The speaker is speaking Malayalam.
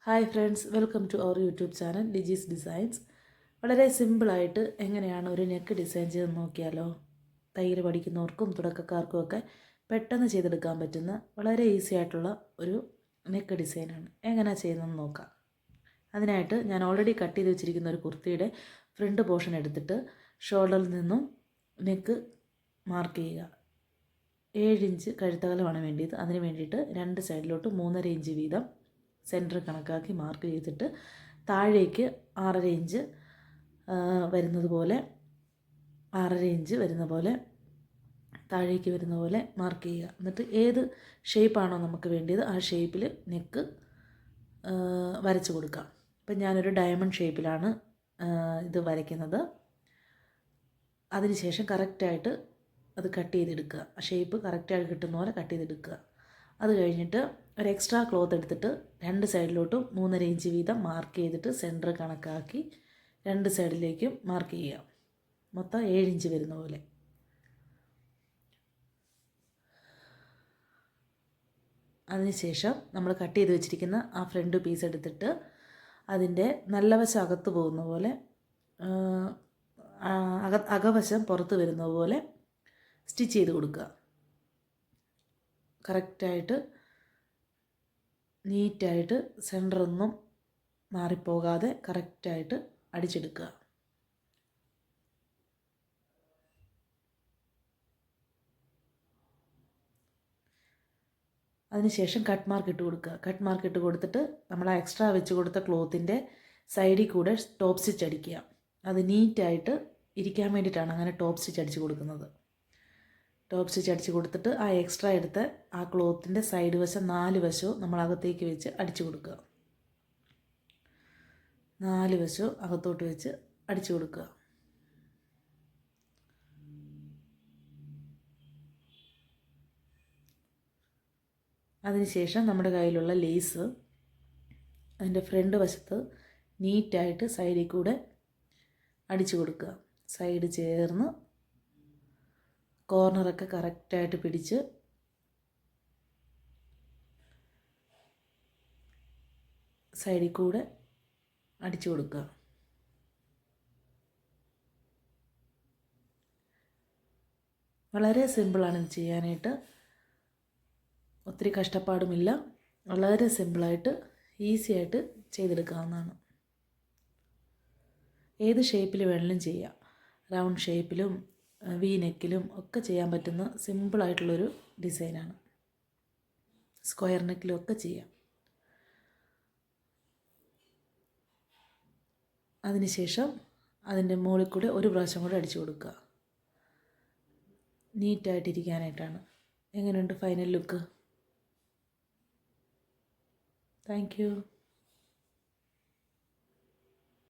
Hi friends, welcome to our YouTube channel DG's designs. വളരെ സിമ്പിളായിട്ട് എങ്ങനെയാണ് ഒരു നെക്ക് ഡിസൈൻ ചെയ്ത് നോക്കിയാലോ. തയ്യൽ പഠിക്കുന്നവർക്കും തുടക്കക്കാർക്കും ഒക്കെ പെട്ടെന്ന് ചെയ്തെടുക്കാൻ പറ്റുന്ന വളരെ ഈസി ആയിട്ടുള്ള ഒരു നെക്ക് ഡിസൈനാണ്. എങ്ങനെയാണ് ചെയ്യുന്നതെന്ന് നോക്കാം. അതിനായിട്ട് ഞാൻ ഓൾറെഡി കട്ട് ചെയ്ത് വെച്ചിരിക്കുന്ന ഒരു കുർത്തിയുടെ ഫ്രണ്ട് പോർഷൻ എടുത്തിട്ട് ഷോൾഡറിൽ നിന്നും നെക്ക് മാർക്ക് ചെയ്യുക. 7 ഇഞ്ച് കഴുത്തകലമാണ് വേണ്ടിയത്. അതിന് വേണ്ടിയിട്ട് രണ്ട് സൈഡിലോട്ട് 3.5 ഇഞ്ച് വീതം സെൻറ്റർ കണക്കാക്കി മാർക്ക് ചെയ്തിട്ട് താഴേക്ക് 6.5 ഇഞ്ച് വരുന്നത് പോലെ 6.5 ഇഞ്ച് വരുന്ന പോലെ താഴേക്ക് വരുന്ന പോലെ മാർക്ക് ചെയ്യുക. എന്നിട്ട് ഏത് ഷേപ്പാണോ നമുക്ക് വേണ്ടിയത് ആ ഷേപ്പിൽ നെക്ക് വരച്ച് കൊടുക്കാം. ഇപ്പം ഞാനൊരു ഡയമണ്ട് ഷേപ്പിലാണ് ഇത് വരയ്ക്കുന്നത്. അതിനുശേഷം കറക്റ്റായിട്ട് അത് കട്ട് ചെയ്തെടുക്കുക. ആ ഷേപ്പ് കറക്റ്റായിട്ട് കിട്ടുന്ന പോലെ കട്ട് ചെയ്തെടുക്കുക. അത് കഴിഞ്ഞിട്ട് ഒരു എക്സ്ട്രാ ക്ലോത്ത് എടുത്തിട്ട് രണ്ട് സൈഡിലോട്ടും 3.5 ഇഞ്ച് വീതം മാർക്ക് ചെയ്തിട്ട് സെൻറ്റർ കണക്കാക്കി രണ്ട് സൈഡിലേക്കും മാർക്ക് ചെയ്യുക. മൊത്തം 7 ഇഞ്ച് വരുന്ന പോലെ. അതിനുശേഷം നമ്മൾ കട്ട് ചെയ്ത് വെച്ചിരിക്കുന്ന ആ ഫ്രണ്ട് പീസ് എടുത്തിട്ട് അതിൻ്റെ നല്ല വശം അകത്ത് പോകുന്ന പോലെ അകവശം പുറത്ത് വരുന്ന പോലെ സ്റ്റിച്ച് ചെയ്ത് കൊടുക്കുക. കറക്റ്റായിട്ട് നീറ്റായിട്ട് സെൻറ്ററൊന്നും മാറിപ്പോകാതെ കറക്റ്റായിട്ട് അടിച്ചെടുക്കുക. അതിനുശേഷം കട്ട് മാർക്ക് ഇട്ട് കൊടുക്കുക. കട്ട് മാർക്ക് ഇട്ട് കൊടുത്തിട്ട് നമ്മൾ ആ എക്സ്ട്രാ വെച്ച് കൊടുത്ത ക്ലോത്തിൻ്റെ സൈഡിൽ കൂടെ ടോപ്പ് സ്റ്റിച്ച് അടിക്കുക. അത് നീറ്റായിട്ട് ഇരിക്കാൻ വേണ്ടിയിട്ടാണ് അങ്ങനെ ടോപ്പ് സ്റ്റിച്ച് അടിച്ച് കൊടുക്കുന്നത്. ടോപ്പ് സ്റ്റിച്ച് അടിച്ച് കൊടുത്തിട്ട് ആ എക്സ്ട്രാ എടുത്ത ആ ക്ലോത്തിൻ്റെ സൈഡ് വശം 4 വശവും നമ്മൾ അകത്തേക്ക് വെച്ച് അടിച്ചു കൊടുക്കുക. 4 വശവും അകത്തോട്ട് വെച്ച് അടിച്ചു കൊടുക്കുക. അതിനുശേഷം നമ്മുടെ കയ്യിലുള്ള ലേസ് അതിൻ്റെ ഫ്രണ്ട് വശത്ത് നീറ്റായിട്ട് സൈഡിൽ കൂടെ അടിച്ചു കൊടുക്കുക. സൈഡ് ചേർന്ന് കോർണറൊക്കെ കറക്റ്റായിട്ട് പിടിച്ച് സൈഡിൽ കൂടെ അടിച്ചു കൊടുക്കുക. വളരെ സിമ്പിളാണ് ഇത് ചെയ്യാനായിട്ട്. ഒത്തിരി കഷ്ടപ്പാടുമില്ല. വളരെ സിമ്പിളായിട്ട് ഈസി ആയിട്ട് ചെയ്തെടുക്കാവുന്നതാണ്. ഏത് ഷേപ്പിൽ വേണമെങ്കിലും ചെയ്യാം. റൗണ്ട് ഷേപ്പിലും വി നെക്കിലും ഒക്കെ ചെയ്യാൻ പറ്റുന്ന സിമ്പിളായിട്ടുള്ളൊരു ഡിസൈനാണ്. സ്ക്വയർ നെക്കിലും ഒക്കെ ചെയ്യാം. അതിനുശേഷം അതിൻ്റെ മുകളിൽ കൂടെ ഒരു പ്രാവശ്യം കൂടെ അടിച്ചു കൊടുക്കുക. നീറ്റായിട്ടിരിക്കാനായിട്ടാണ്. എങ്ങനെയുണ്ട് ഫൈനൽ ലുക്ക്? Thank you.